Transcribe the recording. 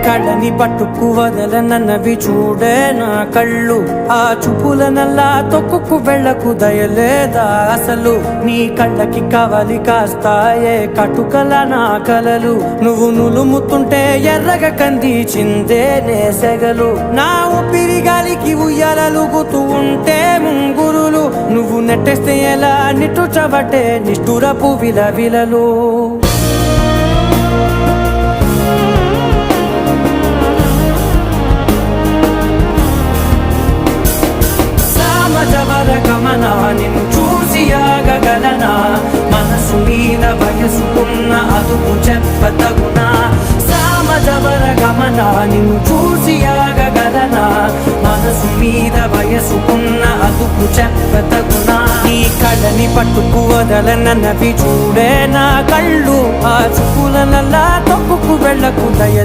కళ్ళని పట్టుకు వదలనన్నవి చూడే నా కళ్ళు, ఆ చూపులనల్లా తొక్కుకు వెళ్ళకు దయలేదా అసలు. నీ కళ్ళకి కవలి కాస్తాయే కటుకల నా కలలు, నువ్వు నులుముతుంటే ఎర్రగా కందిచిందే నేసెగలు. నా ఊపిరి గాలికి ఉయ్యాలలుగుతూ ఉంటే ముంగురులు, నువ్వు నెట్టేస్తే ఎలా నిట్టుచబట్టే నిష్ఠురపు విలవిలలు. గమనా నిన్ను చూసి ఆగగలనా, మనసు మీద వయసుకున్న అదుపు చెప్పతగునా. సామజవర గమనా నిన్ను చూసి ఆగగలనా, మనసు మీద వయసుకున్న అదుపు చెప్పతగునా. నీ కళ్ళని పట్టుకు వదలనన్నవి చూడే నా కళ్ళు, ఆ చూపులనల్లా తొక్కుకు వెళ్ళకు దయ